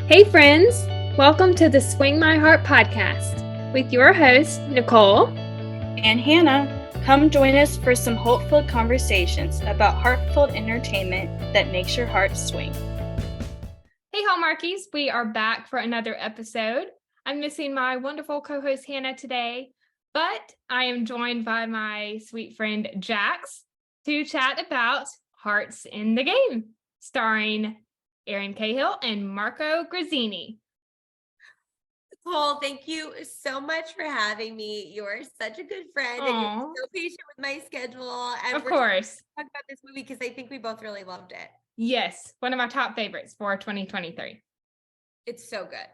Hey, friends! Welcome to the Swing My Heart podcast with your host, Nicole and Hannah. Come join us for some hopeful conversations about heartfelt entertainment that makes your heart swing. Hey, Hallmarkies! We are back for another episode. I'm missing my wonderful co-host Hannah today, but I am joined by my sweet friend Jax to chat about Hearts in the Game, starring Erin Cahill and Marco Grazzini. Nicole, thank you so much for having me. You're such a good friend, and you're so patient with my schedule. And of course, talk about this movie because I think we both really loved it. Yes, one of my top favorites for 2023. It's so good.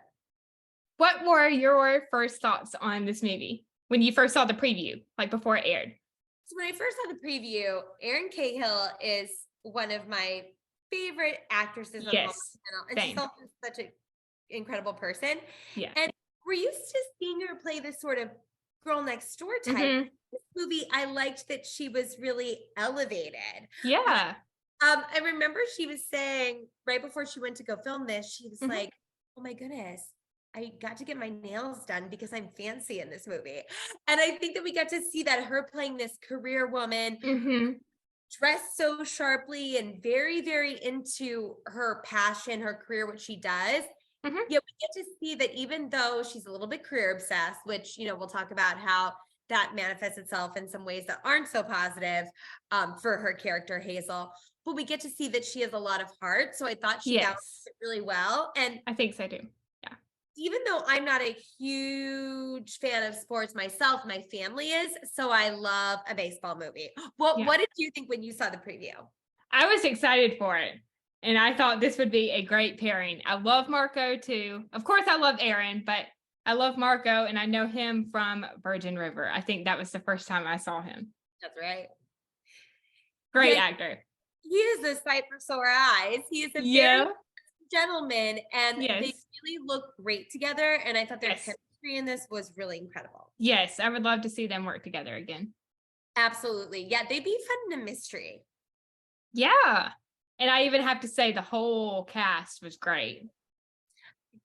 What were your first thoughts on this movie when you first saw the preview, like before it aired? So when I first saw the preview, Erin Cahill is one of my favorite actresses on the channel, and she's also such an incredible person. Yeah, and we're used to seeing her play this sort of girl next door type. This movie, I liked that she was really elevated. Yeah. I remember she was saying right before she went to go film this, she was like, "Oh my goodness, I got to get my nails done because I'm fancy in this movie." And I think that we got to see that, her playing this career woman, dressed so sharply and very, very into her passion, her career, what she does. Yeah, we get to see that even though she's a little bit career obsessed, which, we'll talk about how that manifests itself in some ways that aren't so positive for her character, Hazel. But we get to see that she has a lot of heart. So I thought she balanced it really well. And I think so too. Yeah. Even though I'm not a huge fan of sports myself, my family is. So I love a baseball movie. What did you think when you saw the preview? I was excited for it. And I thought this would be a great pairing. I love Marco too. Of course, I love Erin, but I love Marco, and I know him from Virgin River. I think that was the first time I saw him. That's right. Great actor. He is a sight for sore eyes. He is a very gentleman, and they really look great together. And I thought their chemistry in this was really incredible. Yes, I would love to see them work together again. Absolutely. Yeah, they'd be fun in a mystery. Yeah. And I even have to say the whole cast was great.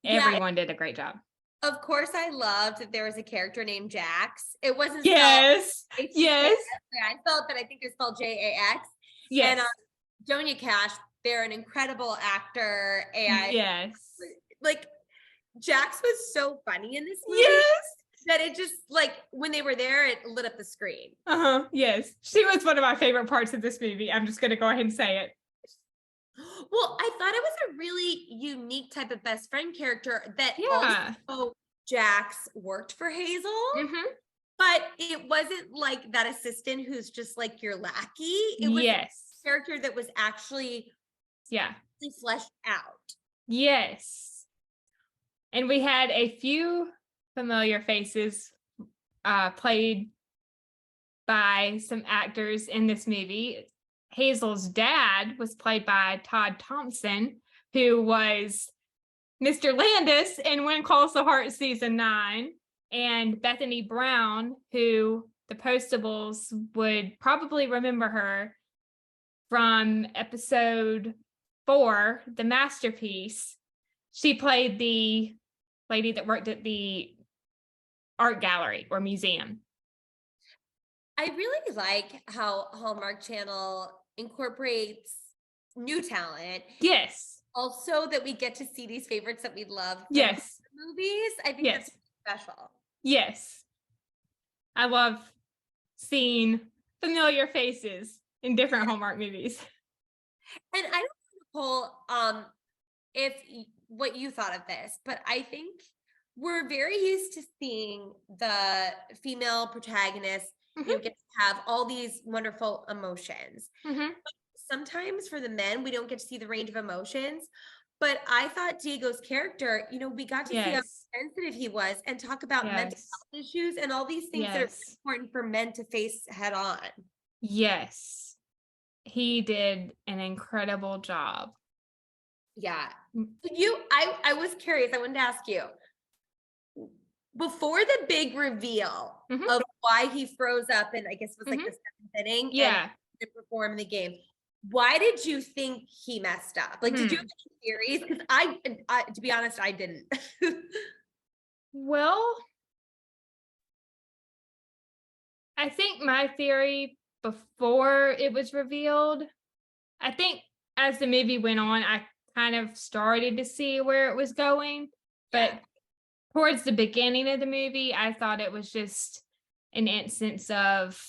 Everyone did a great job. Of course, I loved that there was a character named Jax. It wasn't spelled I spelled, but I think it's spelled Jax. Yes. And Donia Cash, they're an incredible actor. And like, Jax was so funny in this movie. That it just, like, when they were there, it lit up the screen. Yes. She was one of my favorite parts of this movie. I'm just going to go ahead and say it. Well, I thought it was a really unique type of best friend character that also Jax worked for Hazel, but it wasn't like that assistant who's just like your lackey. It was a character that was actually fleshed out. Yes. And we had a few familiar faces played by some actors in this movie. Hazel's dad was played by Todd Thompson, who was Mr. Landis in When Calls the Heart season 9, and Bethany Brown, who the Postables would probably remember her from episode 4, The Masterpiece. She played the lady that worked at the art gallery or museum. I really like how Hallmark Channel incorporates new talent. Yes. Also that we get to see these favorites that we love from movies. I think that's special. Yes. I love seeing familiar faces in different Hallmark movies. And I don't know, Nicole, if what you thought of this, but I think we're very used to seeing the female protagonists get to have all these wonderful emotions. But sometimes for the men, we don't get to see the range of emotions. But I thought Diego's character, we got to see how sensitive he was and talk about mental health issues and all these things that are important for men to face head on. Yes. He did an incredible job. Yeah. I was curious. I wanted to ask you, before the big reveal of why he froze up and I guess it was like the 7th inning and to perform in the game, Why did you think he messed up? Like, did you have Hmm. any theories? Because I, to be honest, I didn't. Well, I think my theory before it was revealed, I think as the movie went on, I kind of started to see where it was going. But Yeah. towards the beginning of the movie, I thought it was just an instance of,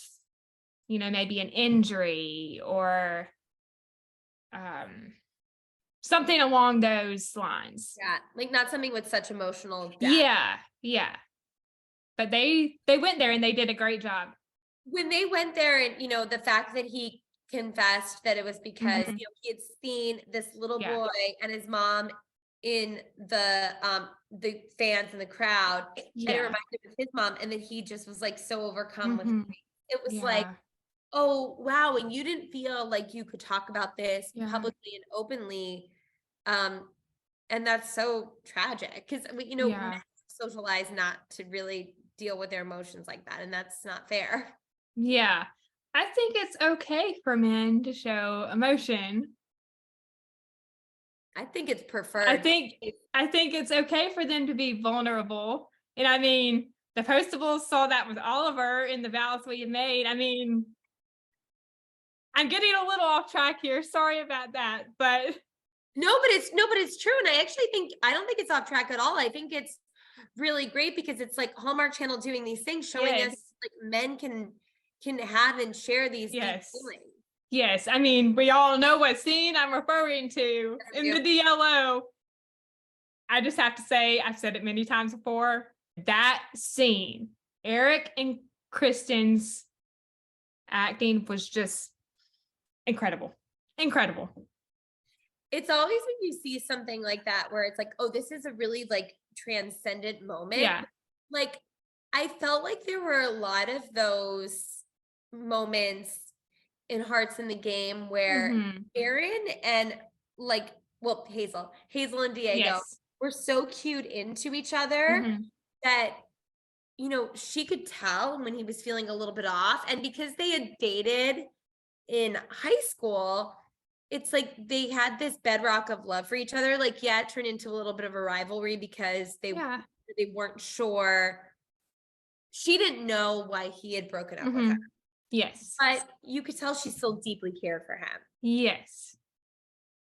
maybe an injury or um, something along those lines. Yeah, like not something with such emotional depth. Yeah, yeah. But they went there and they did a great job. When they went there and, the fact that he confessed that it was because, Mhm. he had seen this little Yeah. boy and his mom in the fans in the crowd, and it Yeah. reminded him of his mom, and then he just was like so overcome with Mhm. grief. It was like, Yeah. oh wow, and you didn't feel like you could talk about this Yeah. publicly and openly. Um, and that's so tragic because men Yeah. socialize not to really deal with their emotions like that, and that's not fair. Yeah. I think it's okay for men to show emotion. I think it's I preferred. think I think it's okay for them to be vulnerable. And I mean, the Postables saw that with Oliver in the vows we had made. I mean, I'm getting a little off track here. Sorry about that. But No, but it's true, and I don't think it's off track at all. I think it's really great because it's like Hallmark Channel doing these things, showing us yes, like men can have and share these deep yes. feelings. Yes, I mean, we all know what scene I'm referring to in the DLO. I just have to say, I've said it many times before, that scene, Eric and Kristen's acting was just incredible. Incredible. It's always when you see something like that where it's like, oh, this is a really like transcendent moment. Yeah. Like, I felt like there were a lot of those moments in Hearts in the Game where Hmm. Aaron and like, well, Hazel and Diego Yes. were so cued into each other Hmm. that, she could tell when he was feeling a little bit off. And because they had dated in high school, it's like they had this bedrock of love for each other. Like, yeah, it turned into a little bit of a rivalry because Yeah. they weren't sure. She didn't know why he had broken up with her, Hmm. Yes. but you could tell she still deeply cared for him. Yes.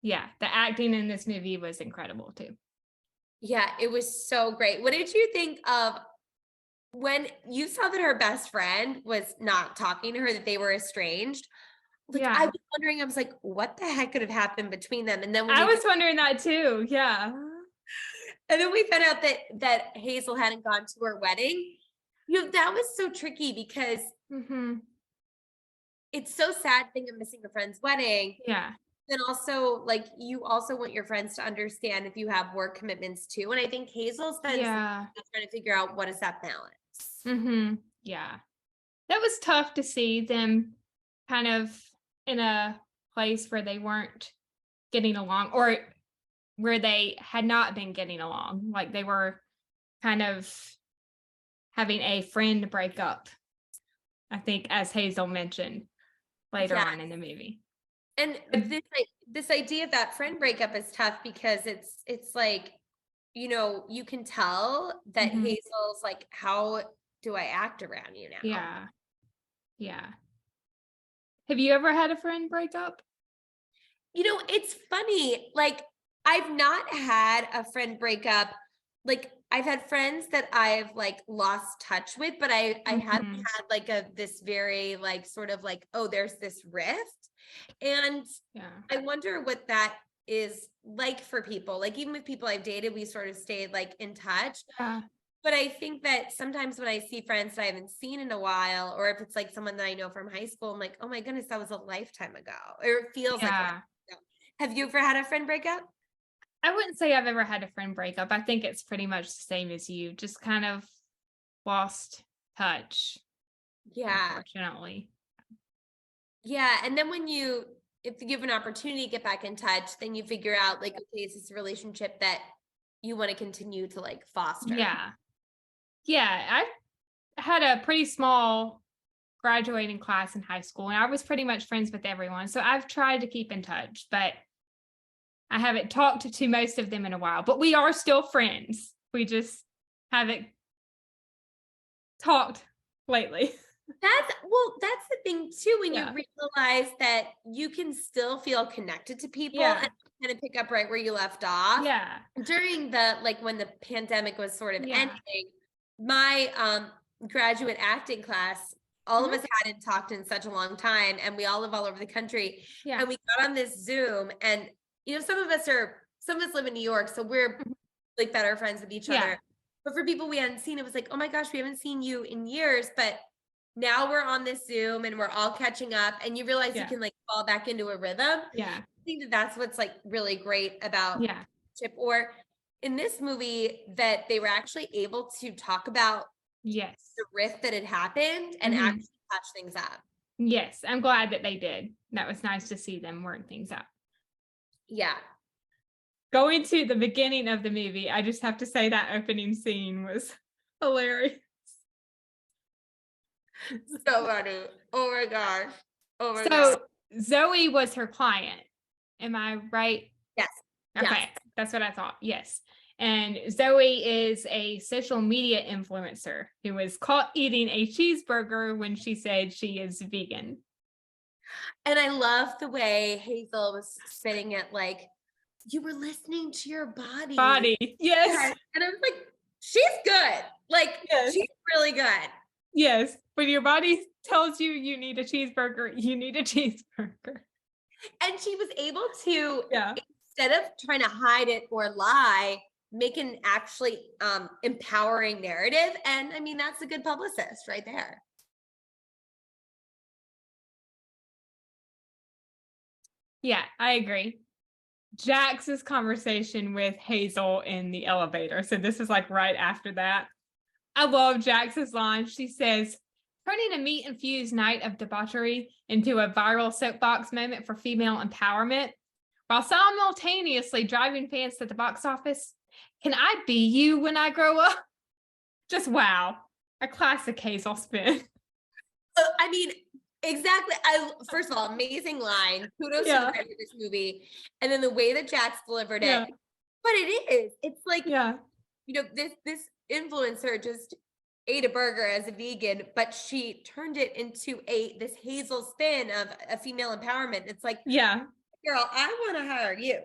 Yeah. The acting in this movie was incredible too. Yeah, it was so great. What did you think of when you saw that her best friend was not talking to her, that they were estranged? Like, I Yeah. was wondering, I was like, what the heck could have happened between them? And then when I was wondering that too. Yeah. we found out that Hazel hadn't gone to her wedding, that was so tricky because Hmm. it's so sad to think of missing a friend's wedding. Yeah. Then also, like, you also want your friends to understand if you have work commitments too. And I think Hazel spends Yeah. trying to figure out what is that balance. Hmm. Yeah. That was tough to see them kind of in a place where they weren't getting along or where they had not been getting along. Like they were kind of having a friend breakup, I think, as Hazel mentioned later Yeah. on in the movie. And this idea of that friend breakup is tough because it's like, you can tell that Mhm. Hazel's like, how do I act around you now? Yeah. Yeah. Have you ever had a friend break up? It's funny. Like, I've not had a friend breakup. Like, I've had friends that I've like lost touch with, but I haven't Mhm. had like this very like sort of like, oh, there's this rift. And Yeah. I wonder what that is like for people. Like, even with people I've dated, we sort of stayed like in touch. Yeah. But I think that sometimes when I see friends that I haven't seen in a while, or if it's like someone that I know from high school, I'm like, oh my goodness, that was a lifetime ago. Or it feels like a lifetime Yeah. ago. Have you ever had a friend breakup? I wouldn't say I've ever had a friend breakup. I think it's pretty much the same as you, just kind of lost touch, Yeah. unfortunately. Yeah. And then if you have an opportunity to get back in touch, then you figure out like, okay, is this a relationship that you want to continue to like foster? Yeah. Yeah. I had a pretty small graduating class in high school, and I was pretty much friends with everyone. So I've tried to keep in touch, but I haven't talked to most of them in a while. But we are still friends. We just haven't talked lately. That's the thing too, when Yeah. you realize that you can still feel connected to people Yeah. and kind of pick up right where you left off. Yeah. During the when the pandemic was sort of Yeah. ending, my graduate acting class, all of us hadn't talked in such a long time, and we all live all over the country. Yeah. And we got on this Zoom, and some of us live in New York, so we're like better friends with each Yeah. other. But for people we hadn't seen, it was like, oh my gosh, we haven't seen you in years, but now we're on this Zoom and we're all catching up, and you realize you Yeah. can like fall back into a rhythm. Yeah. I think that that's what's like really great about Yeah. Chip, or in this movie, that they were actually able to talk about Yes. the rift that had happened and Mhm. actually patch things up. Yes. I'm glad that they did. That was nice to see them work things out. Yeah. Going to the beginning of the movie, I just have to say that opening scene was hilarious. So funny. Oh my gosh. Oh my So gosh. Zoe was her client. Am I right? Yes. Okay. Yes. That's what I thought. Yes. And Zoe is a social media influencer who was caught eating a cheeseburger when she said she is vegan. And I love the way Hazel was spitting it, like, you were listening to your body. Body. Yes. And I was like, she's good. Like, Yes. she's really good. Yes. When your body tells you you need a cheeseburger, you need a cheeseburger. And she was able to, Yeah. instead of trying to hide it or lie, make an actually empowering narrative. And I mean, that's a good publicist right there. Yeah, I agree. Jax's conversation with Hazel in the elevator. So this is like right after that. I love Jax's line. She says, turning a meat-infused night of debauchery into a viral soapbox moment for female empowerment, while simultaneously driving fans to the box office. Can I be you when I grow up? Just wow. A classic Hazel spin. I mean, exactly. First of all, amazing line. Kudos to the writer of this movie. And then the way that Jax delivered it. But it is. It's like, this influencer just ate a burger as a vegan, but she turned it into this Hazel spin of a female empowerment. It's like, girl, I want to hire you.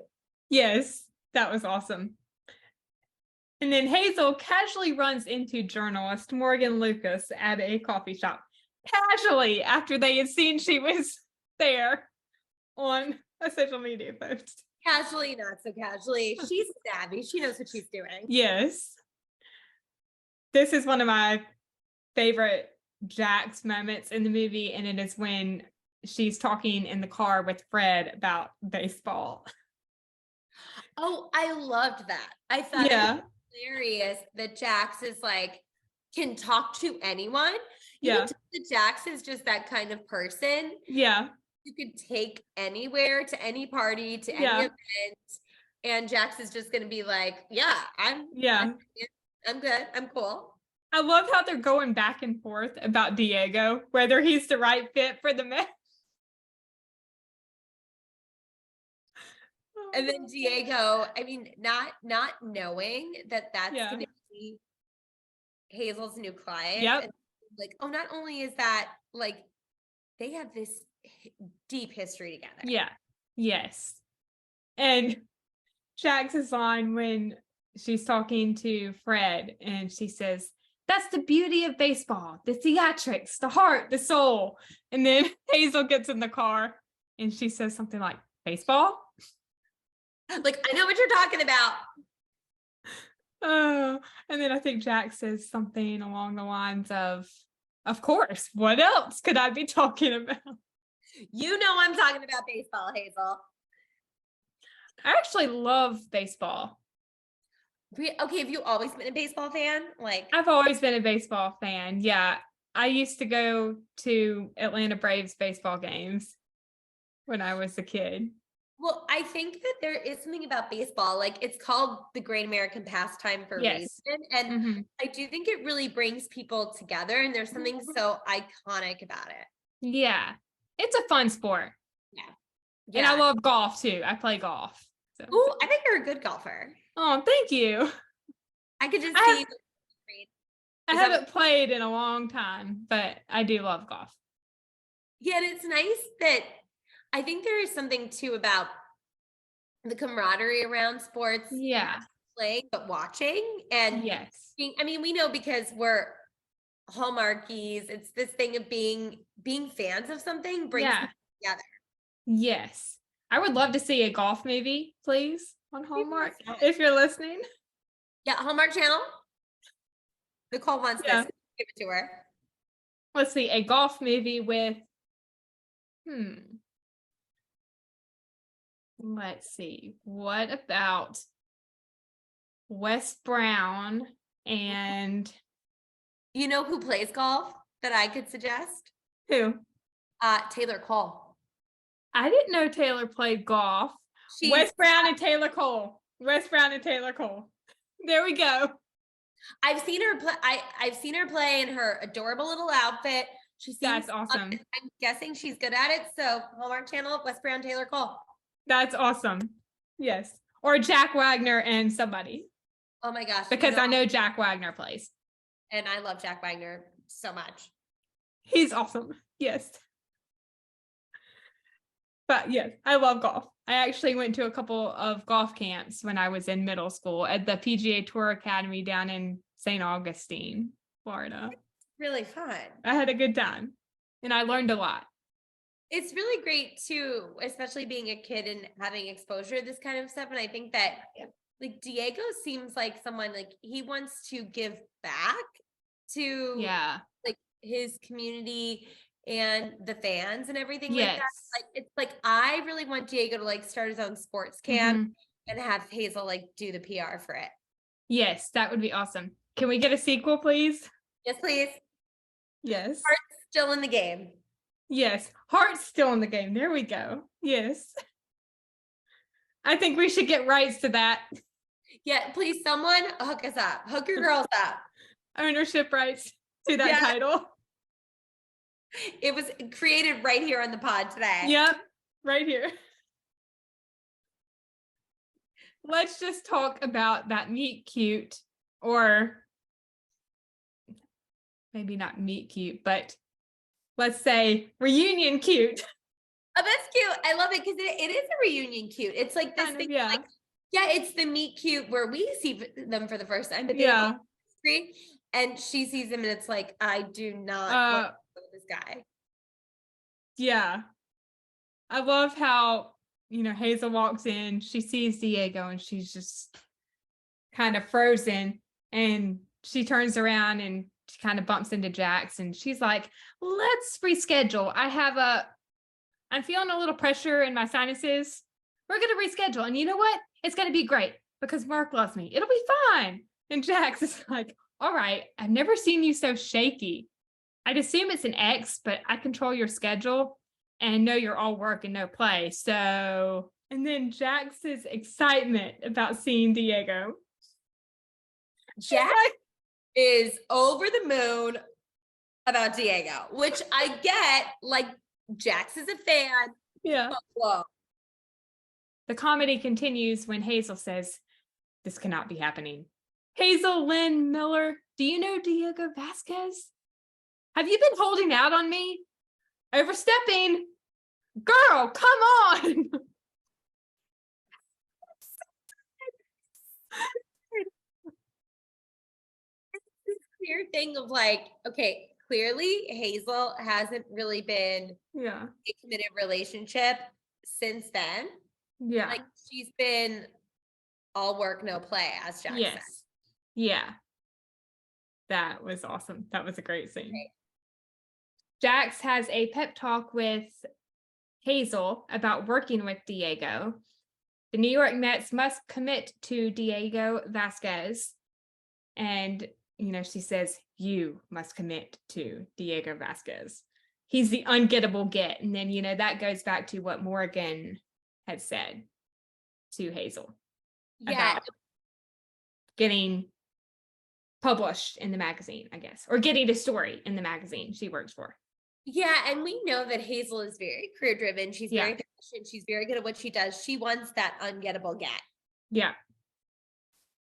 Yes, that was awesome. And then Hazel casually runs into journalist Morgan Lucas at a coffee shop. Casually, after they had seen she was there on a social media post. Casually, not so casually. She's savvy. She knows what she's doing. Yes. This is one of my favorite Jax moments in the movie, and it is when she's talking in the car with Fred about baseball. Oh, I loved that. I thought it was hilarious that Jax is like, can talk to anyone. You can tell that Jax is just that kind of person. Yeah. You could take anywhere, to any party, to any event, and Jax is just going to be like, I'm good. I'm cool. I love how they're going back and forth about Diego, whether he's the right fit for the match. And then Diego, I mean, not knowing that that's going to be Hazel's new client. Yep. Like, oh, not only is that, like, they have this deep history together. Yeah. Yes. And Jax's line when she's talking to Fred and she says, that's the beauty of baseball, the theatrics, the heart, the soul. And then Hazel gets in the car and she says something like, baseball? Like, I know what you're talking about. Oh, and then I think Jax says something along the lines of course, what else could I be talking about? You know I'm talking about baseball, Hazel. I actually love baseball. Okay, have you always been a baseball fan? Like, I've always been a baseball fan. Yeah. I used to go to Atlanta Braves baseball games when I was a kid. Well, I think that there is something about baseball, like it's called the Great American Pastime for a Yes. reason. And Mhm. I do think it really brings people together, and there's something so iconic about it. Yeah. It's a fun sport. Yeah. And I Yeah. love golf too. I play golf. So. Ooh, I think you're a good golfer. Oh, thank you. I could just I, see. I Is that haven't played in a long time, but I do love golf. Yeah, and it's nice that I think there is something too about the camaraderie around sports, not Yeah. just playing, but watching. And Yes. I mean, we know because we're Hallmarkies, it's this thing of being fans of something brings Yeah. people together. Yes. I would love to see a golf movie, please, on Hallmark, Maybe. if you're listening. Yeah, Hallmark Channel. Nicole wants Yeah. this. Give it to her. Let's see, a golf movie with, let's see, what about Wes Brown and You know who plays golf that I could suggest? who? Taylor Cole. I didn't know Taylor played golf. Wes Brown and Taylor Cole. Wes Brown and Taylor Cole. There we go. I've seen her play. I've seen her play in her adorable little outfit. She seems That's awesome. I'm guessing she's good at it. So Hallmark Channel, Wes Brown, Taylor Cole. That's awesome. Yes. Or Jack Wagner and somebody. Oh my gosh. Because I know Jack Wagner plays. And I love Jack Wagner so much. He's awesome. Yes. But yes, I love golf. I actually went to a couple of golf camps when I was in middle school at the PGA Tour Academy down in St. Augustine, Florida. Really fun. I had a good time and I learned a lot. It's really great too, especially being a kid and having exposure to this kind of stuff. And I think that like Diego seems like someone like he wants to give back to like his community and the fans and everything like that. Like it's like I really want Diego to like start his own sports camp and have Hazel like do the PR for it. Yes, that would be awesome. Can we get a sequel, please? Yes, please. Yes. Heart's still in the game. Yes, Heart's still in the game. There we go. Yes. I think we should get rights to that. Yeah, please, someone hook us up. Hook your girls up. Ownership rights to that title. It was created right here on the pod today. Yep, right here. Let's just talk about that meet cute, or maybe not meet cute, but let's say reunion cute. Oh, that's cute. I love it because it is a reunion cute. It's like this thing. Like, it's the meet cute where we see them for the first time, but screen, and she sees him, and it's like, I do not want to go with this guy. Yeah, I love how Hazel walks in, she sees Diego, and she's just kind of frozen, and she turns around and she kind of bumps into Jax, and she's like, "Let's reschedule. I'm feeling a little pressure in my sinuses. We're going to reschedule. And you know what? It's going to be great because Mark loves me. It'll be fine." And Jax is like, "All right, I've never seen you so shaky. I'd assume it's an ex, but I control your schedule and know you're all work and no play. So," and then Jax's excitement about seeing Diego. Jax is over the moon about Diego, which I get, like, Jax is a fan. Yeah. Whoa. The comedy continues when Hazel says, "This cannot be happening. Hazel Lynn Miller, do you know Diego Vasquez? Have you been holding out on me? Overstepping. Girl, come on." This clear thing of like, okay, clearly Hazel hasn't really been a committed relationship since then. Yeah. Like she's been all work, no play, as Jax said. Yeah. That was awesome. That was a great scene. Right. Jax has a pep talk with Hazel about working with Diego. The New York Mets must commit to Diego Vasquez. And, she says, "You must commit to Diego Vasquez. He's the ungettable get." And then, that goes back to what Morgan had said to Hazel Yeah. about getting published in the magazine, I guess, or getting a story in the magazine she works for. Yeah, and we know that Hazel is very career driven. She's Yeah. very passionate. She's very good at what she does. She wants that ungettable get. Yeah.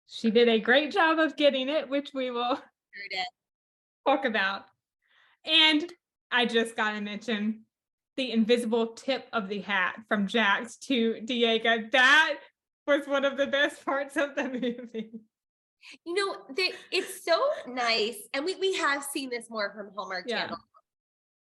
She did a great job of getting it, which we will Sure did. talk about. And I just got to mention the invisible tip of the hat from Jax to Diego. That was one of the best parts of the movie. You know, it's so nice. And we have seen this more from Hallmark Yeah. Channel.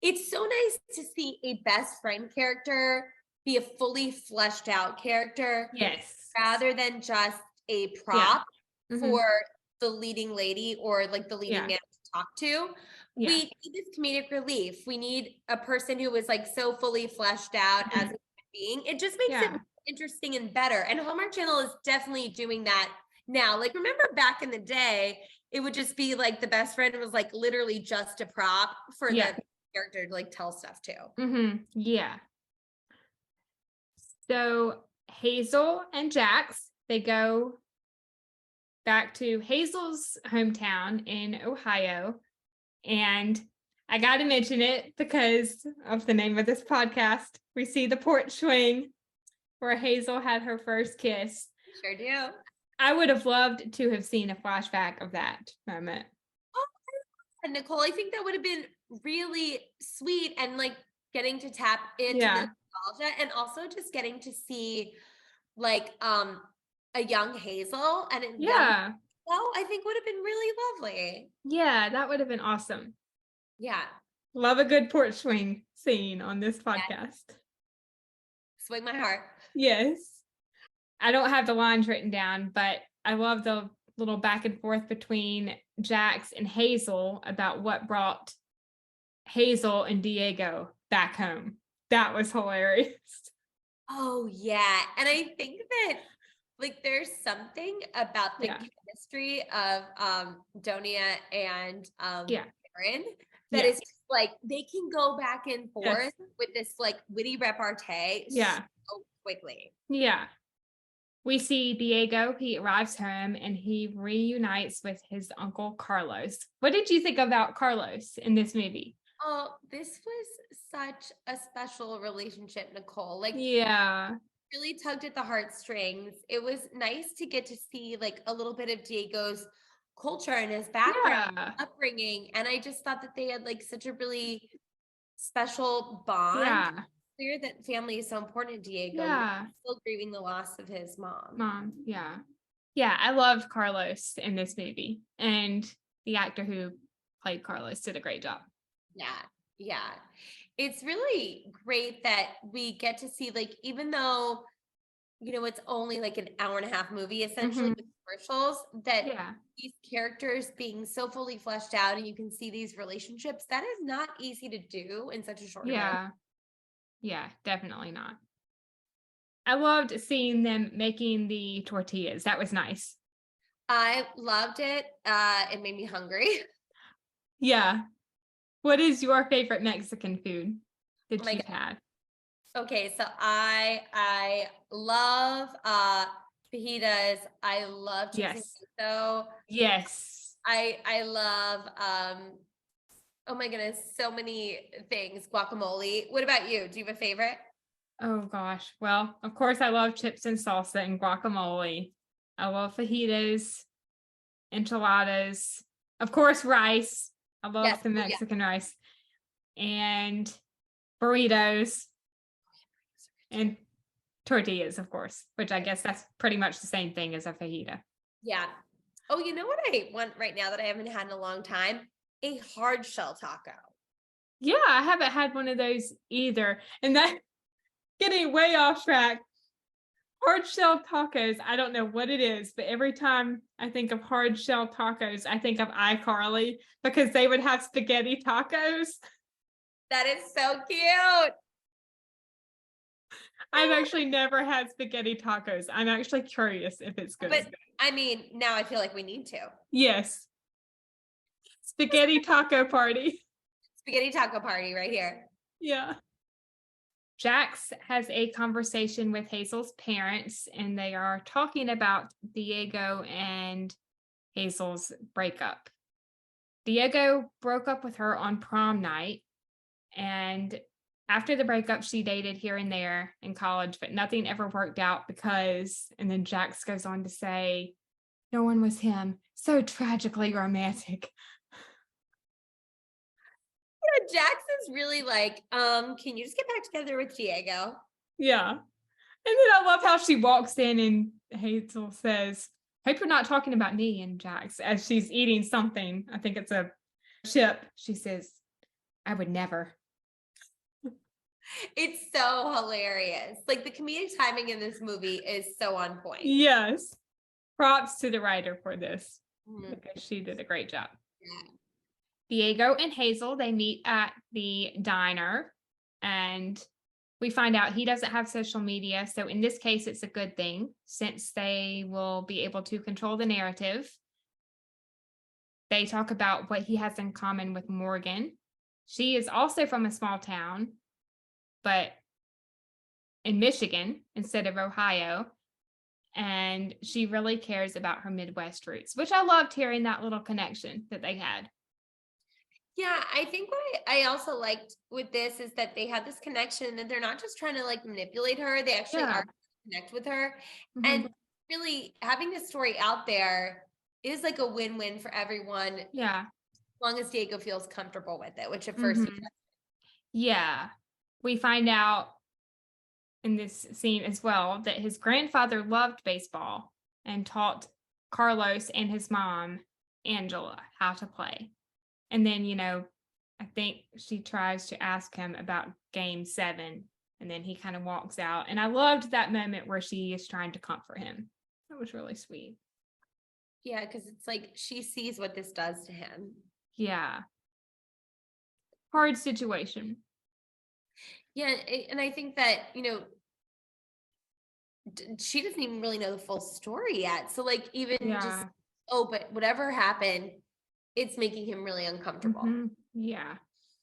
It's so nice to see a best friend character be a fully fleshed out character. Yes. Rather than just a Yeah. prop Mhm. for the leading lady or like the leading Yeah. man to talk to. Yeah. We need this comedic relief. We need a person who is like so fully fleshed out as a human being. It just makes Yeah. it interesting and better. And Hallmark Channel is definitely doing that now. Like, remember back in the day, it would just be like the best friend was like literally just a prop for Yeah. the character to like tell stuff to. Yeah. So Hazel and Jax, they go back to Hazel's hometown in Ohio. And I got to mention it because of the name of this podcast. We see the porch swing where Hazel had her first kiss. Sure do. I would have loved to have seen a flashback of that moment. And Nicole, I think that would have been really sweet and like getting to tap into Yeah. the nostalgia and also just getting to see like a young Hazel and a young Yeah. Well, I think would have been really lovely. Yeah, that would have been awesome. Yeah. Love a good porch swing scene on this podcast. Swing my heart. Yes. I don't have the lines written down, but I love the little back and forth between Jax and Hazel about what brought Hazel and Diego back home. That was hilarious. Oh yeah. And I think that like there's something about the Yeah. chemistry of Donia and Yeah. Karen that Yeah. is just, like they can go back and forth with this like witty repartee Yeah. so quickly. Yeah. We see Diego, he arrives home and he reunites with his uncle Carlos. What did you think about Carlos in this movie? Oh, this was such a special relationship, Nicole. Like, Yeah. really tugged at the heartstrings. It was nice to get to see like a little bit of Diego's culture and his background, Yeah. upbringing. And I just thought that they had like such a really special bond. Yeah. Clear that family is so important to Diego. Yeah. Still grieving the loss of his mom. Yeah. Yeah, I loved Carlos in this movie. And the actor who played Carlos did a great job. Yeah. It's really great that we get to see, like, even though, you know, it's only like an hour and a half movie, essentially with commercials, that these characters being so fully fleshed out and you can see these relationships, that is not easy to do in such a short amount. Yeah, definitely not. I loved seeing them making the tortillas. That was nice. I loved it. It made me hungry. Yeah. What is your favorite Mexican food that you've had? Okay, so I love fajitas. I love queso. Yes. I love oh my goodness, so many things. Guacamole. What about you? Do you have a favorite? Oh gosh. Well, of course I love chips and salsa and guacamole. I love fajitas, enchiladas, of course rice. I love the Mexican rice and burritos and tortillas, of course, which I guess that's pretty much the same thing as a fajita. Yeah. Oh, you know what I want right now that I haven't had in a long time? A hard shell taco. Yeah, I haven't had one of those either. And that getting way off track. Hard shell tacos, I don't know what it is, but every time I think of hard shell tacos, I think of iCarly because they would have spaghetti tacos. That is so cute. I've actually never had spaghetti tacos. I'm actually curious if it's good. But I mean, now I feel like we need to. Yes. Spaghetti taco party. Spaghetti taco party right here. Yeah. Jax has a conversation with Hazel's parents, and they are talking about Diego and Hazel's breakup. Diego broke up with her on prom night, and after the breakup, she dated here and there in college, but nothing ever worked out because, and then Jax goes on to say, no one was him. So tragically romantic. Jax is really like, can you just get back together with Diego? Yeah. And then I love how she walks in and Hazel says, hope you're not talking about me and Jax as she's eating something. I think it's a chip. She says, I would never. It's so hilarious. Like the comedic timing in this movie is so on point. Yes. Props to the writer for this Mhm. because she did a great job. Yeah. Diego and Hazel, they meet at the diner, and we find out he doesn't have social media. So in this case, it's a good thing since they will be able to control the narrative. They talk about what he has in common with Morgan. She is also from a small town, but in Michigan instead of Ohio. And she really cares about her Midwest roots, which I loved hearing that little connection that they had. Yeah, I think what I also liked with this is that they had this connection and they're not just trying to like manipulate her, they actually Yeah. are trying to connect with her. Mhm. And really having this story out there is like a win-win for everyone as Yeah. long as Diego feels comfortable with it, which at first he Mhm. does. Yeah. We find out in this scene as well that his grandfather loved baseball and taught Carlos and his mom, Angela, how to play. And then, I think she tries to ask him about game 7, and then he kind of walks out. And I loved that moment where she is trying to comfort him. That was really sweet. Yeah, because it's like she sees what this does to him. Yeah. Hard situation. Yeah, and I think that, she doesn't even really know the full story yet. So like even just, Yeah. but whatever happened, it's making him really uncomfortable. Mhm. Yeah.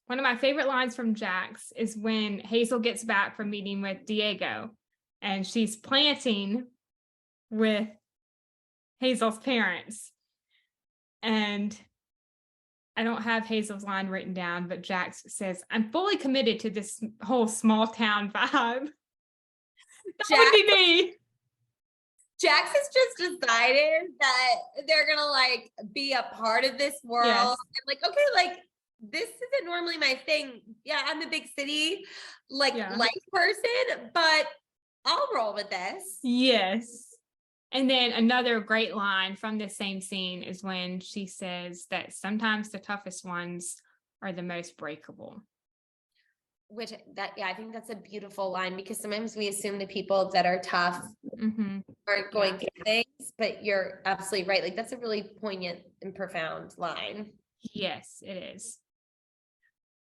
One of my favorite lines from Jax is when Hazel gets back from meeting with Diego and she's planting with Hazel's parents. And I don't have Hazel's line written down, but Jax says, I'm fully committed to this whole small town vibe. That would be me. Jax has just decided that they're gonna like be a part of this world. Yes. And like, okay, like this isn't normally my thing. Yeah, I'm a big city life person, but I'll roll with this. Yes. And then another great line from this same scene is when she says that sometimes the toughest ones are the most breakable. I think that's a beautiful line because sometimes we assume the people that are tough aren't going through things, but you're absolutely right. Like that's a really poignant and profound line. Yes, it is.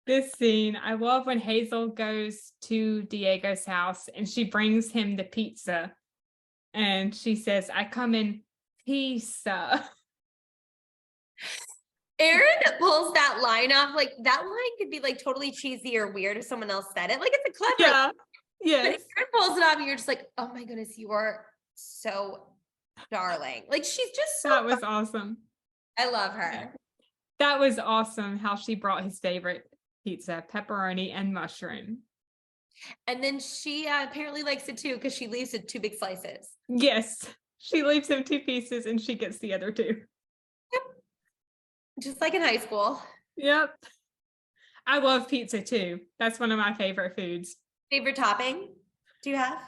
This scene, I love when Hazel goes to Diego's house and she brings him the pizza and she says, I come in pizza. Aaron pulls that line off. Like that line could be like totally cheesy or weird if someone else said it. Like it's a clever line. Yes. But Aaron pulls it off and you're just like, oh my goodness, you are so darling. Like she's just so That was awesome. I love her. That was awesome how she brought his favorite pizza, pepperoni and mushroom. And then she apparently likes it too because she leaves it 2 big slices. Yes, she leaves him 2 pieces and she gets the other 2. Yep. Just like in high school. Yep. I love pizza too. That's one of my favorite foods. Favorite topping do you have?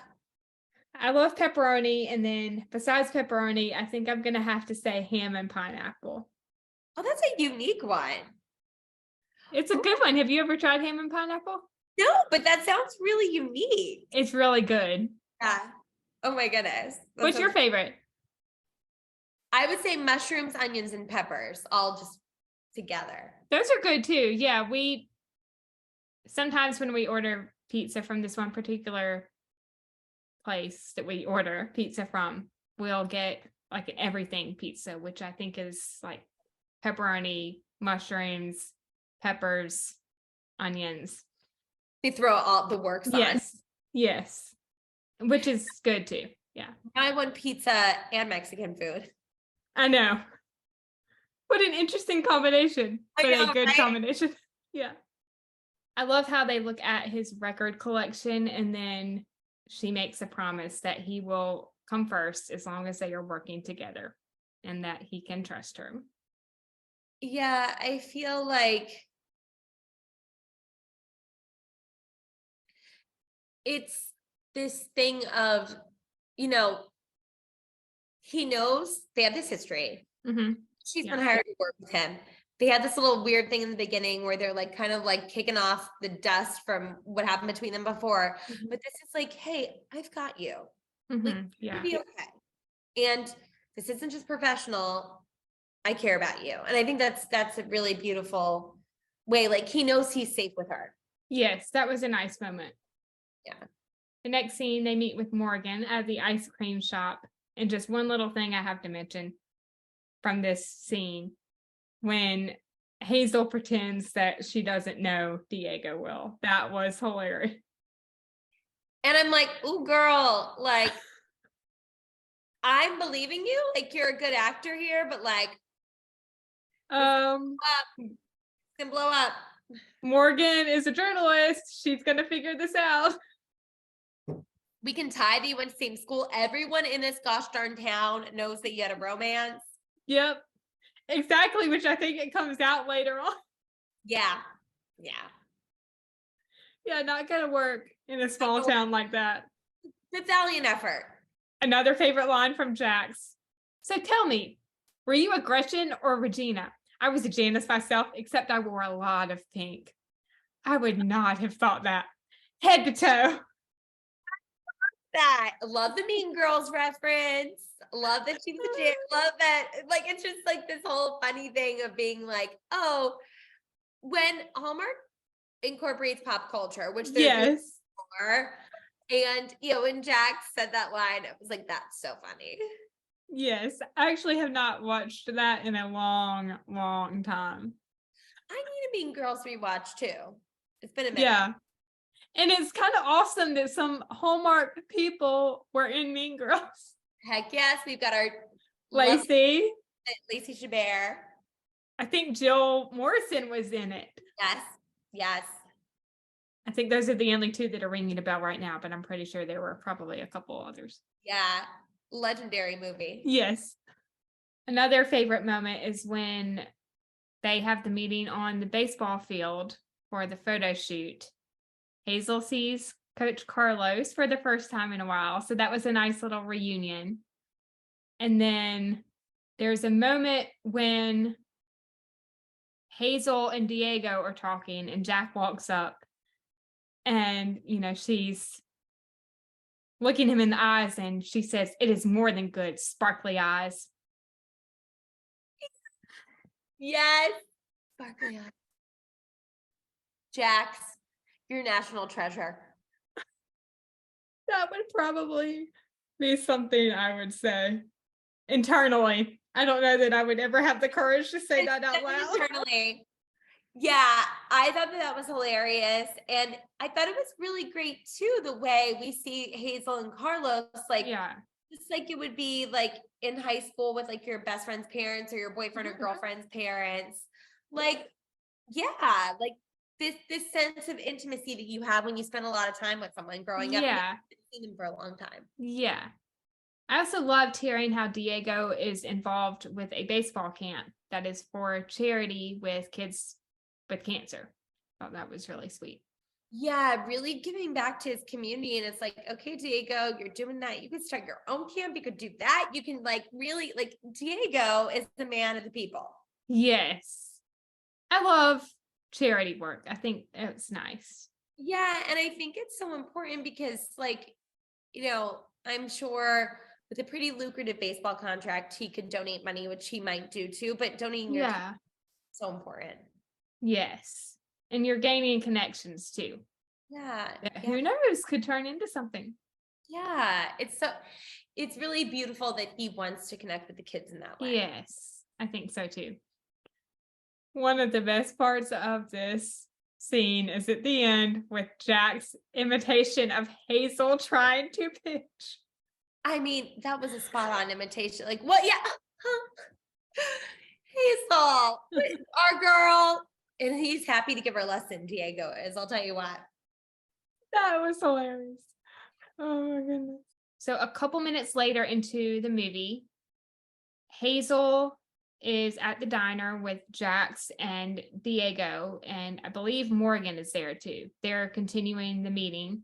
I love pepperoni. And then besides pepperoni, I think I'm going to have to say ham and pineapple. Oh, that's a unique one. It's a good one. Have you ever tried ham and pineapple? No, but that sounds really unique. It's really good. Yeah. Oh my goodness. What's your favorite? I would say mushrooms, onions, and peppers all just together. Those are good too. Yeah, we sometimes when we order pizza from this one particular place that we order pizza from, we'll get like an everything pizza, which I think is like pepperoni, mushrooms, peppers, onions. They throw all the works on. Yes. Which is good too. Yeah. I want pizza and Mexican food. I know. What an interesting combination, I but know, a good right? combination. Yeah. I love how they look at his record collection and then she makes a promise that he will come first as long as they are working together and that he can trust her. Yeah, I feel like it's this thing of, you know, he knows they have this history. Mm-hmm. She's Yeah. been hired to work with him. They had this little weird thing in the beginning where they're like kind of like kicking off the dust from what happened between them before. Mhm. But this is like, hey, I've got you. Mhm. Like, Yeah. you'll be okay. And this isn't just professional. I care about you. And I think that's a really beautiful way. Like he knows he's safe with her. Yes, that was a nice moment. Yeah. The next scene, they meet with Morgan at the ice cream shop. And just one little thing I have to mention from this scene, when Hazel pretends that she doesn't know Diego will. That was hilarious. And I'm like, ooh, girl, like, I'm believing you. Like, you're a good actor here, but like, it's gonna blow up. Morgan is a journalist. She's gonna figure this out. We can tie that you went to the same school. Everyone in this gosh darn town knows that you had a romance. Yep, exactly. Which I think it comes out later on. Yeah. Yeah. Yeah, not gonna work in a small town like that. The valiant effort. Another favorite line from Jax. So tell me, were you a Gretchen or Regina? I was a Janice myself, except I wore a lot of pink. I would not have thought that. Head to toe. That. Love the Mean Girls reference. Love that she was a Jan. Love that. Like, it's just like this whole funny thing of being like, oh, when Hallmark incorporates pop culture, which they're doing Yes. more, and when Jack said that line, it was like, that's so funny. Yes. I actually have not watched that in a long, long time. I need a Mean Girls rewatch too. It's been a minute. Yeah. And it's kind of awesome that some Hallmark people were in Mean Girls. Heck yes, we've got our Lacey Chabert. I think Jill Morrison was in it. Yes. I think those are the only two that are ringing a bell right now, but I'm pretty sure there were probably a couple others. Yeah, legendary movie. Yes. Another favorite moment is when they have the meeting on the baseball field for the photo shoot. Hazel sees Coach Carlos for the first time in a while, so that was a nice little reunion. And then there's a moment when Hazel and Diego are talking and Jack walks up and, she's looking him in the eyes and she says, "It is more than good, sparkly eyes." Yes. Sparkly eyes. Jax, your national treasure. That would probably be something I would say internally. I don't know that I would ever have the courage to say that out loud. Internally. Yeah, I thought that was hilarious. And I thought it was really great too, the way we see Hazel and Carlos, like, just like it would be like in high school with like your best friend's parents or your boyfriend or girlfriend's parents. Like, yeah, like this sense of intimacy that you have when you spend a lot of time with someone growing up. Yeah. You've seen them for a long time. Yeah. I also loved hearing how Diego is involved with a baseball camp that is for charity with kids with cancer. I thought that was really sweet. Yeah, really giving back to his community. And it's like, okay, Diego, you're doing that. You could start your own camp. You could do that. You can really Diego is the man of the people. Yes. I love charity work. I think it's nice. Yeah. And I think it's so important because I'm sure with a pretty lucrative baseball contract, he could donate money, which he might do too, but donating your time is so important. Yes. And you're gaining connections too. Yeah. Who knows, could turn into something. Yeah. It's really beautiful that he wants to connect with the kids in that way. Yes, I think so too. One of the best parts of this scene is at the end with Jack's imitation of Hazel trying to pitch. I mean, that was a spot on imitation. Like, what? Yeah. Hazel, our girl. And he's happy to give her a lesson, Diego is. I'll tell you what. That was hilarious. Oh my goodness. So a couple minutes later into the movie, Hazel is at the diner with Jax and Diego, and I believe Morgan is there too. They're continuing the meeting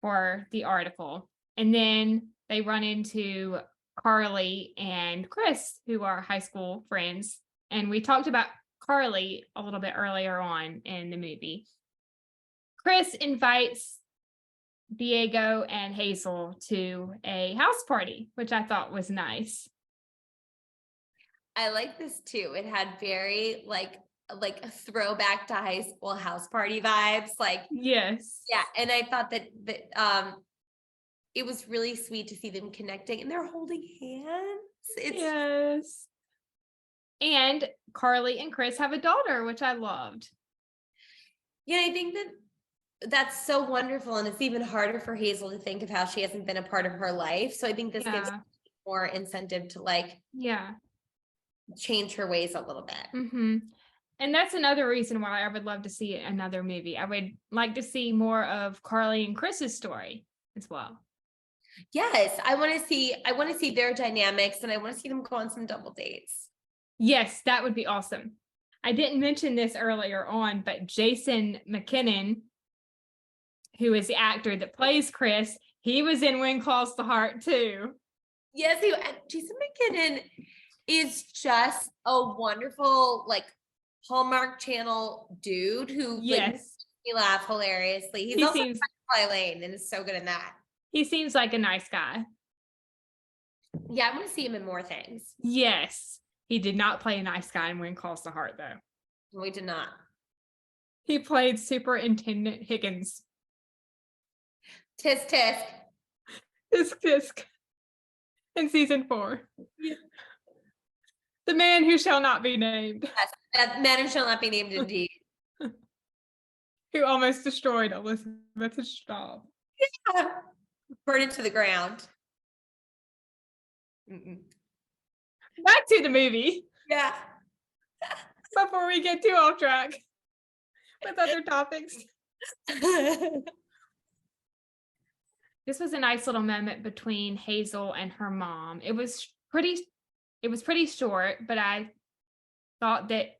for the article. And then they run into Carly and Chris, who are high school friends. And we talked about Carly a little bit earlier on in the movie. Chris invites Diego and Hazel to a house party, which I thought was nice. I like this too. It had very like a throwback to high school house party vibes. Like, yes. Yeah. And I thought that it was really sweet to see them connecting and they're holding hands. Yes. And Carly and Chris have a daughter, which I loved. Yeah, I think that's so wonderful. And it's even harder for Hazel to think of how she hasn't been a part of her life. So I think this gives more incentive to change her ways a little bit. Mm-hmm. And that's another reason why I would love to see another movie. I would like to see more of Carly and Chris's story as well. Yes, I want to see their dynamics and I want to see them go on some double dates. Yes, that would be awesome. I didn't mention this earlier on, but Jason McKinnon, who is the actor that plays Chris, he was in When Calls the Heart too. Yes, Jason McKinnon is just a wonderful Hallmark Channel dude who makes me laugh hilariously. He also seems like Lane and is so good in that. He seems like a nice guy. Yeah, I want to see him in more things. Yes. He did not play a nice guy in When Calls the Heart, though. We did not. He played Superintendent Higgins. Tisk tisk. Tisk tisk. In season 4. Yeah. The man who shall not be named. Yes, that man who shall not be named indeed. Who almost destroyed Elizabeth's job. Yeah. Burn it to the ground. Back to the movie. Yeah. Before we get too off track with other topics. This was a nice little moment between Hazel and her mom. It was pretty short, but I thought that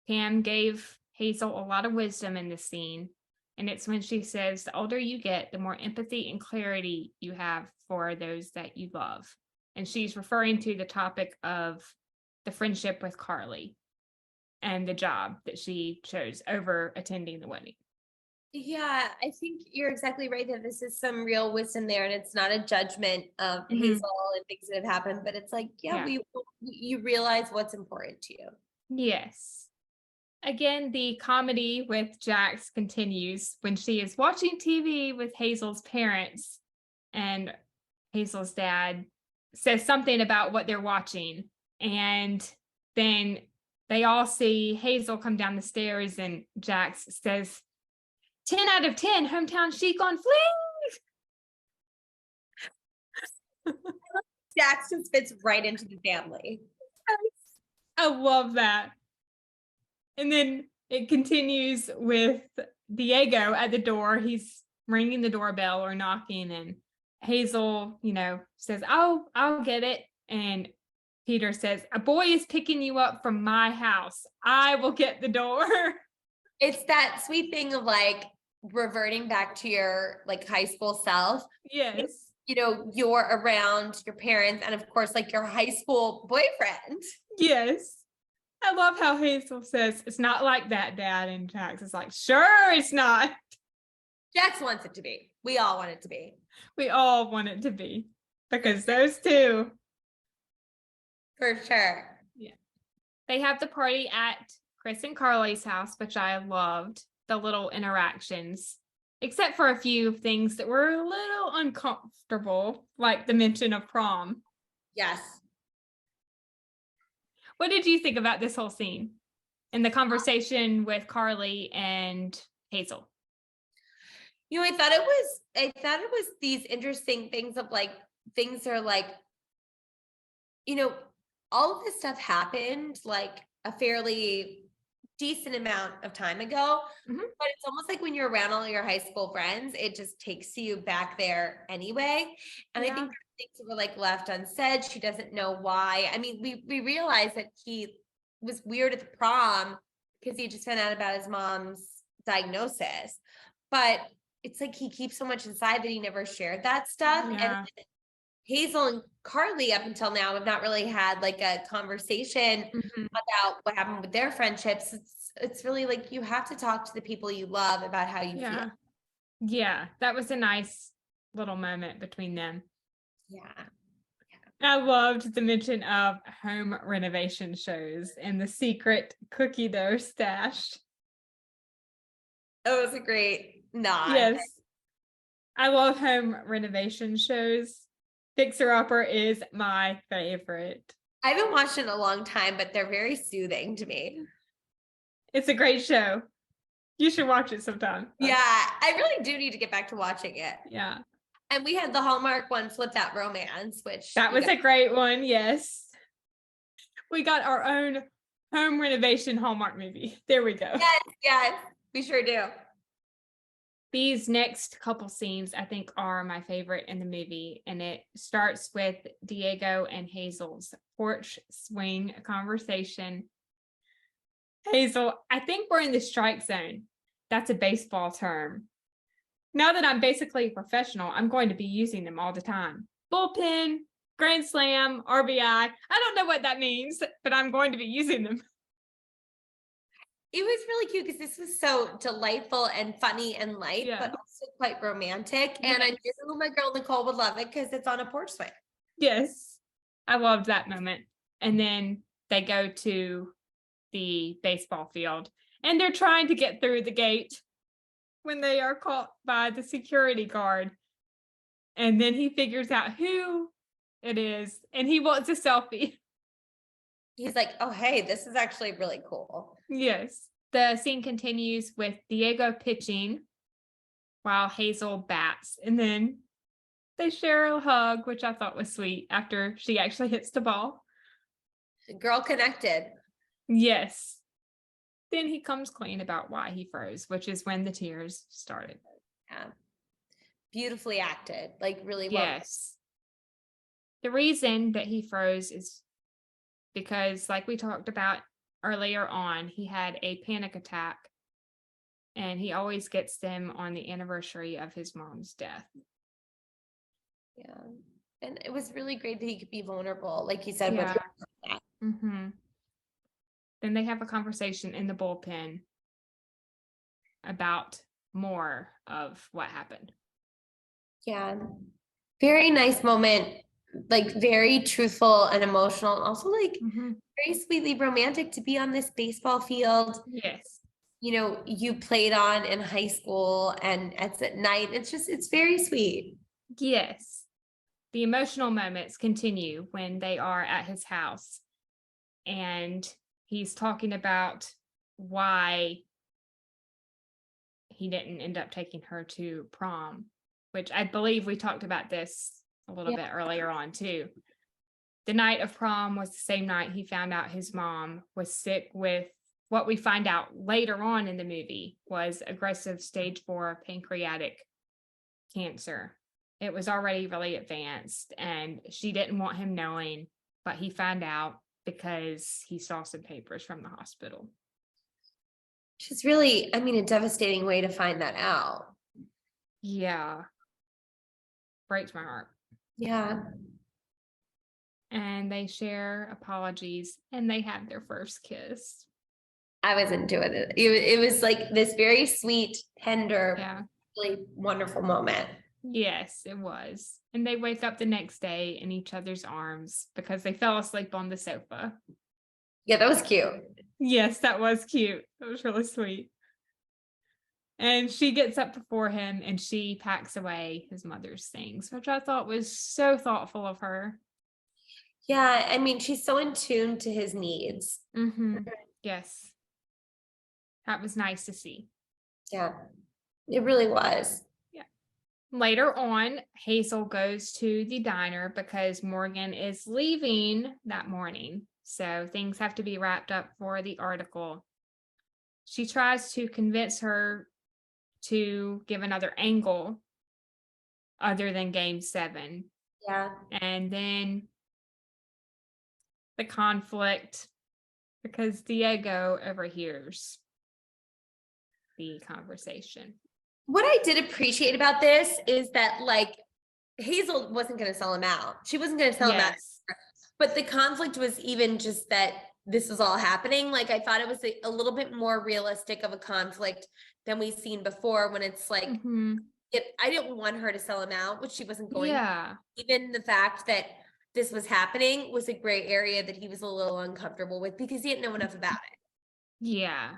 Pam gave Hazel a lot of wisdom in this scene. And it's when she says, the older you get, the more empathy and clarity you have for those that you love. And she's referring to the topic of the friendship with Carly and the job that she chose over attending the wedding. Yeah, I think you're exactly right that this is some real wisdom there, and it's not a judgment of Hazel and things that have happened, but it's like, you realize what's important to you. Yes. Again, the comedy with Jax continues when she is watching TV with Hazel's parents, and Hazel's dad says something about what they're watching, and then they all see Hazel come down the stairs, and Jax says, 10 out of 10, hometown chic on fling. Jax just fits right into the family. I love that. And then it continues with Diego at the door. He's ringing the doorbell or knocking, and Hazel, says, "Oh, I'll get it." And Peter says, "A boy is picking you up from my house. I will get the door." It's that sweet thing of reverting back to your high school self. Yes. You're around your parents and of course your high school boyfriend. Yes. I love how Hazel says, "It's not like that, Dad." And Jax is like, "Sure, it's not." Jax wants it to be. We all want it to be. We all want it to be. Because those two. For sure. Yeah. They have the party at Chris and Carly's house, which I loved. The little interactions. Except for a few things that were a little uncomfortable, like the mention of prom. Yes. What did you think about this whole scene and the conversation with Carly and Hazel. I thought it was these interesting things of like, things are like, all of this stuff happened like a fairly decent amount of time ago, Mhm. but it's almost like when you're around all your high school friends, it just takes you back there anyway. And I Yeah. think things were like left unsaid. She doesn't know why. I mean, we realized that he was weird at the prom because he just found out about his mom's diagnosis, but it's like he keeps so much inside that he never shared that stuff. And Yeah. Hazel and Carly up until now have not really had like a conversation Mhm. about what happened with their friendships. It's really like you have to talk to the people you love about how you Yeah. feel. Yeah. That was a nice little moment between them. Yeah. I loved the mention of home renovation shows and the secret cookie dough stash. It was a great nod. Yes. I love home renovation shows. Fixer Upper is my favorite. I haven't watched it in a long time, but they're very soothing to me. It's a great show. You should watch it sometime. Yeah, I really do need to get back to watching it. Yeah. And we had the Hallmark one, Flip That Romance, which That was a great one. Yes. We got our own home renovation Hallmark movie. There we go. yes, we sure do. These next couple scenes, I think, are my favorite in the movie. And it starts with Diego and Hazel's porch swing conversation. Hazel, I think we're in the strike zone. That's a baseball term. Now that I'm basically a professional, I'm going to be using them all the time. Bullpen, grand slam, RBI. I don't know what that means, but I'm going to be using them. It was really cute because this was so delightful and funny and light, Yeah. but also quite romantic. And I Yes. knew my girl Nicole would love it because it's on a porch swing. Yes. I loved that moment. And then they go to the baseball field and they're trying to get through the gate when they are caught by the security guard. And then he figures out who it is and he wants a selfie. He's like, oh, hey, this is actually really cool. Yes. The scene continues with Diego pitching while Hazel bats. And then they share a hug, which I thought was sweet after she actually hits the ball. The girl connected. Yes. Then he comes clean about why he froze, which is when the tears started. Yeah. Beautifully acted, like really well. Yes. The reason that he froze is because, like we talked about earlier on, he had a panic attack and he always gets them on the anniversary of his mom's death. Yeah. And it was really great that he could be vulnerable, like you said. Yeah. With that. Mm-hmm. Then they have a conversation in the bullpen about more of what happened. Yeah. Very nice moment, like very truthful and emotional, and also like very sweetly romantic to be on this baseball field. Yes. You played on in high school and it's at night. It's very sweet. Yes. The emotional moments continue when they are at his house and he's talking about why he didn't end up taking her to prom, which I believe we talked about this a little bit earlier on too. The night of prom was the same night he found out his mom was sick with what we find out later on in the movie was aggressive stage 4 pancreatic cancer. It was already really advanced and she didn't want him knowing, but he found out because he saw some papers from the hospital. Which is really, a devastating way to find that out. Yeah. Breaks my heart. Yeah. And they share apologies and they have their first kiss. I was into it. It was like this very sweet, tender, really wonderful moment. Yes, it was. And they wake up the next day in each other's arms because they fell asleep on the sofa. Yeah, that was cute. Yes, that was cute. It was really sweet. And she gets up before him and she packs away his mother's things, which I thought was so thoughtful of her. Yeah, she's so in tune to his needs. Yes. That was nice to see. Yeah, it really was. Yeah. Later on, Hazel goes to the diner because Morgan is leaving that morning. So things have to be wrapped up for the article. She tries to convince her to give another angle other than game 7. Yeah. And then the conflict, because Diego overhears the conversation. What I did appreciate about this is that like Hazel wasn't going to sell him out. She wasn't going to sell him out. Yes. But the conflict was even just that this was all happening. Like I thought it was a little bit more realistic of a conflict than we've seen before when it's like Mhm. I didn't want her to sell him out, which she wasn't going to. Yeah. Even the fact that this was happening was a gray area that he was a little uncomfortable with because he didn't know enough about it. Yeah.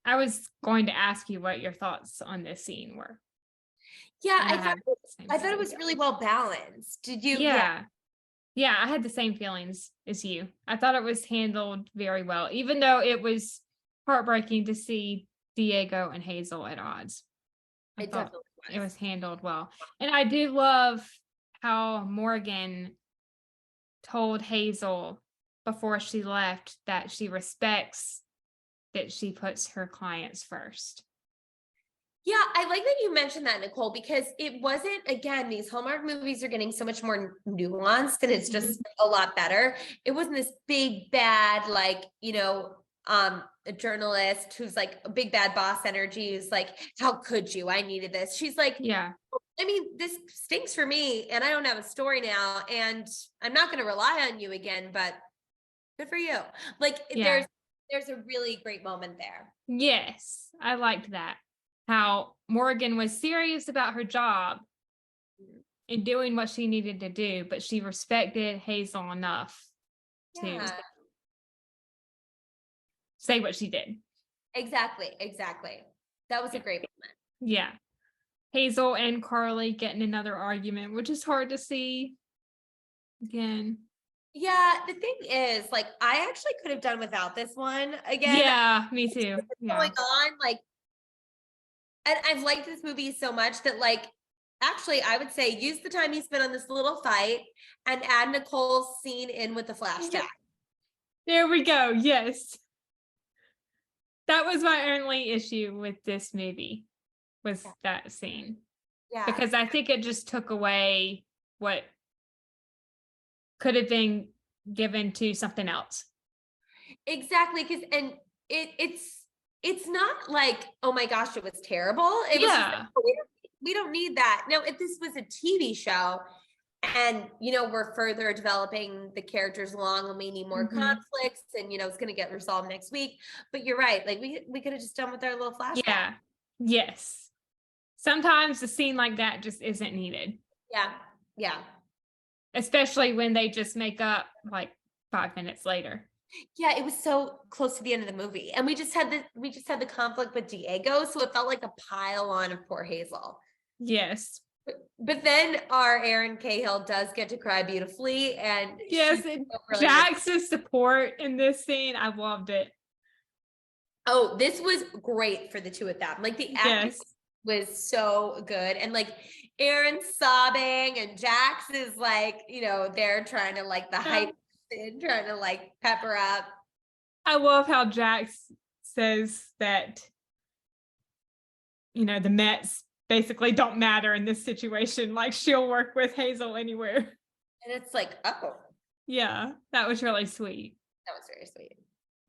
I was going to ask you what your thoughts on this scene were. Yeah, And I thought it was feelings. really well balanced. Did you? Yeah. Yeah, I had the same feelings as you. I thought it was handled very well, even though it was heartbreaking to see Diego and Hazel at odds. I It thought definitely it was. was handled well. And I do love how Morgan told Hazel before she left that she respects that she puts her clients first. Yeah, I like that you mentioned that, Nicole, because it wasn't, again, these Hallmark movies are getting so much more nuanced and it's just a lot better. It wasn't this big bad, like, a journalist who's like a big bad boss energy who's like, how could you? I needed this. She's like, Yeah. I mean, this stinks for me and I don't have a story now and I'm not going to rely on you again, but good for you. Like Yeah. there's a really great moment there. Yes, I liked that. How Morgan was serious about her job and doing what she needed to do, but she respected Hazel enough to Yeah, say what she did. exactly. That was a great moment. Yeah. Hazel and Carly get in another argument, which is hard to see again. Yeah, the thing is, like, I actually could have done without this one again. Yeah, me too. Yeah. Going on, like, and I've liked this movie so much that, like, actually, I would say use the time you spent on this little fight and add Nicole's scene in with the flashback. There we go. Yes. That was my only issue with this movie was that scene. Yeah, Because I think it just took away what could have been given to something else. exactly. Because and it's not like, oh my gosh, it was terrible. It was just like, Yeah. oh, we don't need that. Now, if this was a TV show and we're further developing the characters along and we need more Mhm. conflicts and it's going to get resolved next week, but you're right, like we could have just done with our little flashback. Yeah. Yes. Sometimes a scene like that just isn't needed, Yeah, especially when they just make up like 5 minutes later. yeah, it was so close to the end of the movie and we just had the conflict with Diego, so it felt like a pile on of poor Hazel. Yes. But then our Erin Cahill does get to cry beautifully, and Yes, really Jax's support in this scene, I loved it. oh, this was great for the two of them. Like the acting Yes. was so good, and like Erin's sobbing, and Jax is like, they're trying to like the hype, and trying to like pep her up. I love how Jax says that, the Mets basically don't matter in this situation. Like she'll work with Hazel anywhere. And it's like, oh, Yeah, that was really sweet. that was very sweet.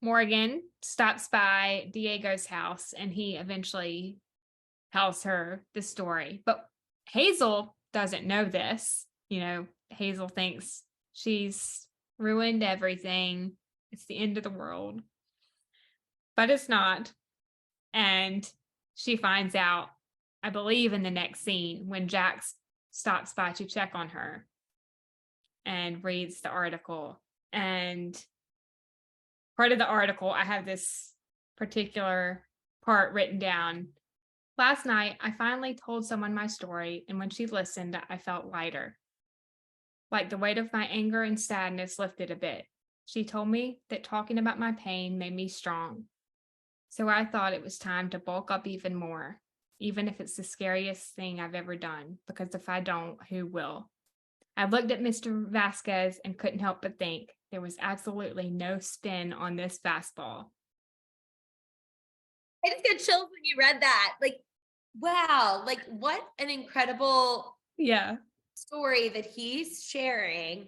Morgan stops by Diego's house and he eventually tells her the story. But Hazel doesn't know this. Hazel thinks she's ruined everything. It's the end of the world. But it's not. And she finds out, I believe, in the next scene when Jax stops by to check on her and reads the article. And part of the article, I have this particular part written down. Last night, I finally told someone my story, and when she listened, I felt lighter. Like the weight of my anger and sadness lifted a bit. She told me that talking about my pain made me strong. So I thought it was time to bulk up even more, even if it's the scariest thing I've ever done, because if I don't, who will? I looked at Mr. Vasquez and couldn't help but think there was absolutely no spin on this fastball. I just got chills when you read that. Like, wow, like what an incredible story that he's sharing.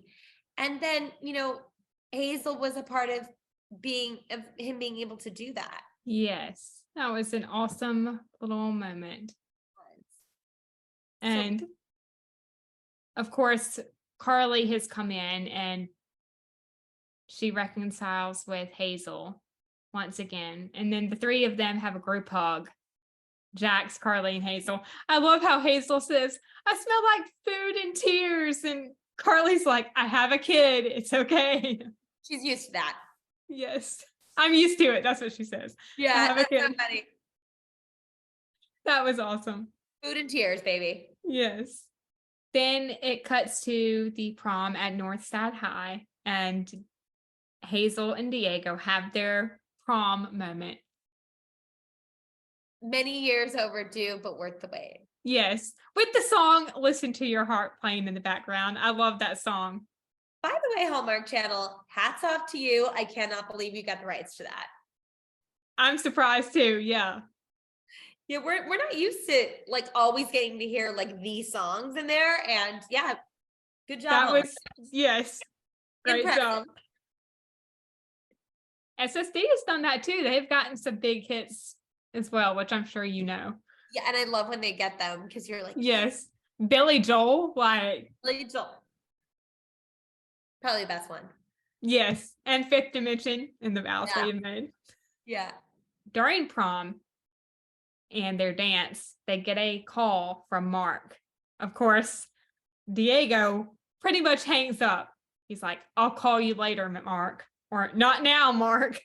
And then, Hazel was a part of him being able to do that. Yes, that was an awesome little moment. And of course, Carly has come in and she reconciles with Hazel once again. And then the three of them have a group hug. Jax, Carly, and Hazel. I love how Hazel says, I smell like food and tears. And Carly's like, I have a kid. It's okay. She's used to that. Yes. I'm used to it. That's what she says. Yeah, that's so funny. That was awesome. Food and tears, baby. Yes. Then it cuts to the prom at Northside High, and Hazel and Diego have their prom moment. Many years overdue, but worth the wait. Yes. With the song Listen to Your Heart playing in the background. I love that song. By the way, Hallmark Channel, hats off to you. I cannot believe you got the rights to that. I'm surprised too. Yeah. Yeah, we're not used to like always getting to hear like these songs in there. And yeah, good job. That Hallmark. was, yes. Great job. SSD has done that too. They've gotten some big hits as well, which I'm sure you know. Yeah, and I love when they get them because you're like, yes. Billy Joel, like Billy Joel. Probably the best one. Yes. And Fifth Dimension in the Alice made. Yeah. During prom and their dance, they get a call from Mark. Of course, Diego pretty much hangs up. He's like, I'll call you later, Mark. Or not now, Mark.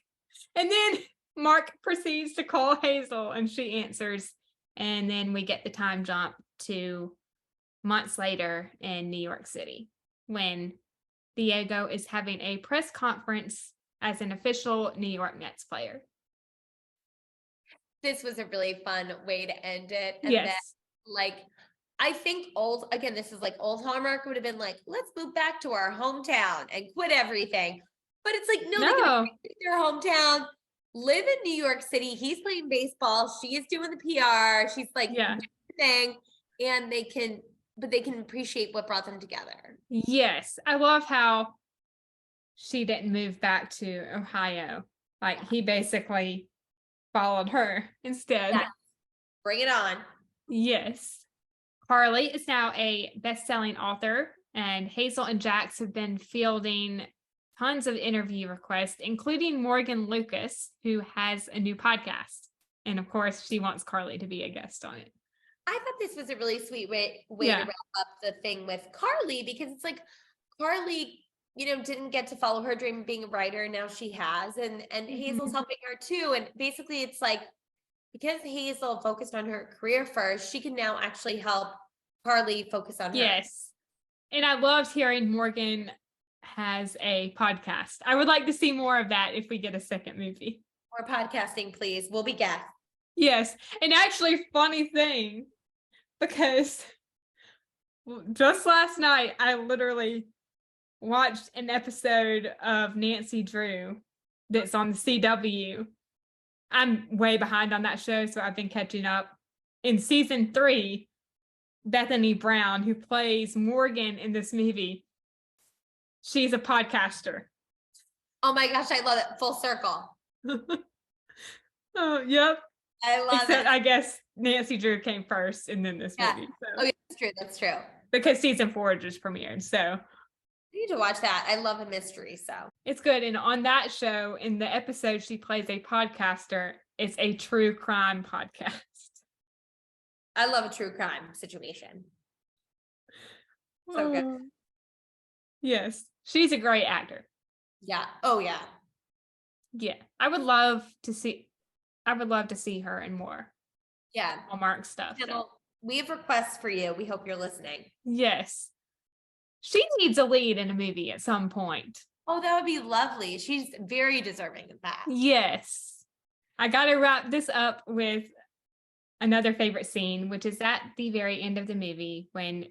And then Mark proceeds to call Hazel and she answers. And then we get the time jump to months later in New York City when Diego is having a press conference as an official New York Mets player. This was a really fun way to end it. And yes. then, like, I think this is like old Hallmark would have been like, let's move back to our hometown and quit everything. But it's like, no. They can their hometown, live in New York City. He's playing baseball. She is doing the PR. She's like, thing, and they can appreciate what brought them together. Yes. I love how she didn't move back to Ohio. Like he basically followed her instead. Yes. Bring it on. Yes. Carly is now a best-selling author, and Hazel and Jax have been fielding tons of interview requests, including Morgan Lucas, who has a new podcast. And of course, she wants Carly to be a guest on it. I thought this was a really sweet way to wrap up the thing with Carly, because it's like Carly, didn't get to follow her dream of being a writer, and now she has, and Hazel's helping her too. And basically it's like, because Hazel focused on her career first, she can now actually help Carly focus on her. Yes. And I loved hearing Morgan has a podcast. I would like to see more of that if we get a second movie. More podcasting, please. We'll be guests. Yes. And actually, funny thing, because just last night, I literally watched an episode of Nancy Drew that's on the CW. I'm way behind on that show, so I've been catching up. In season 3, Bethany Brown, who plays Morgan in this movie, she's a podcaster. Oh my gosh, I love it. Full circle. Oh, yep. I love it. I guess Nancy Drew came first and then this movie. So. Oh, yeah, that's true. That's true. Because season 4 just premiered, so. I need to watch that. I love a mystery, so. It's good. And on that show, in the episode she plays a podcaster, it's a true crime podcast. I love a true crime situation. So good. Yes. She's a great actor. Yeah. Oh, yeah. Yeah. I would love to see her in more. Yeah. Hallmark stuff. So. We have requests for you. We hope you're listening. Yes. She needs a lead in a movie at some point. Oh, that would be lovely. She's very deserving of that. Yes. I got to wrap this up with another favorite scene, which is at the very end of the movie when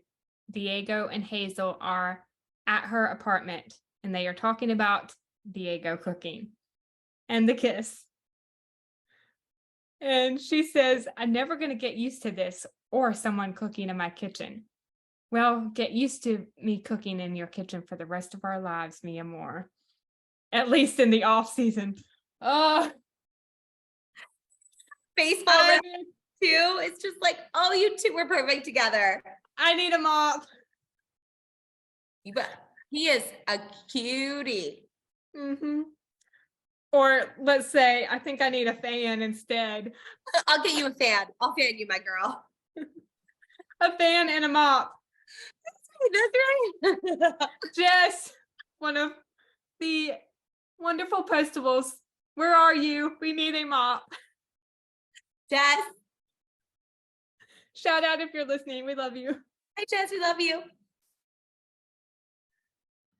Diego and Hazel are at her apartment and they are talking about Diego cooking and the kiss. And she says, I'm never going to get used to this or someone cooking in my kitchen. Well, get used to me cooking in your kitchen for the rest of our lives, mi amor. At least in the off season. Oh, Baseball I, too. It's just like, oh, you two were perfect together. I need a mop. You bet. He is a cutie. Mm-hmm. Or let's say, I think I need a fan instead. I'll get you a fan. I'll fan you, my girl. A fan and a mop. That's right. Jess, one of the wonderful postables. Where are you? We need a mop. Jess. Shout out if you're listening. We love you. Hi, Jess. We love you.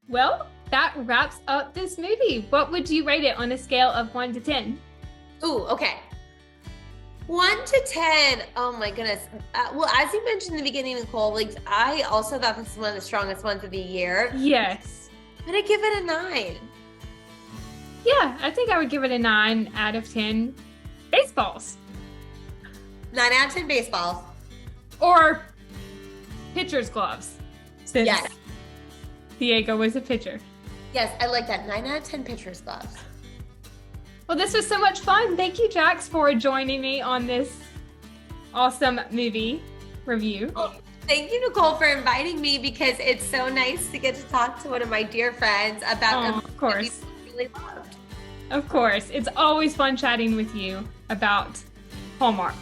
Well, that wraps up this movie. What would you rate it on a scale of 1 to 10? Ooh, okay. 1 to 10. Oh my goodness. Well, as you mentioned in the beginning, Nicole, like I also thought this was one of the strongest ones of the year. Yes. I'm gonna give it a 9. Yeah, I think I would give it a 9 out of 10 baseballs. 9 out of 10 baseballs. Or pitcher's gloves. Since Yes. Diego was a pitcher. Yes, I like that. 9 out of 10 pitcher's gloves. Well, this was so much fun. Thank you, Jax, for joining me on this awesome movie review. Oh, thank you, Nicole, for inviting me because it's so nice to get to talk to one of my dear friends about a movie Of course. that we really loved. Of course. It's always fun chatting with you about Hallmark.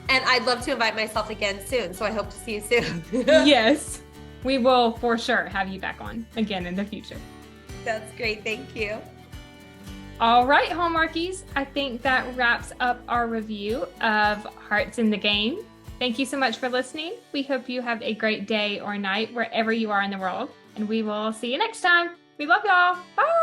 And I'd love to invite myself again soon, so I hope to see you soon. Yes, we will for sure have you back on again in the future. That's great. Thank you. All right, Hallmarkies, I think that wraps up our review of Hearts in the Game. Thank you so much for listening. We hope you have a great day or night wherever you are in the world, and we will see you next time. We love y'all. Bye.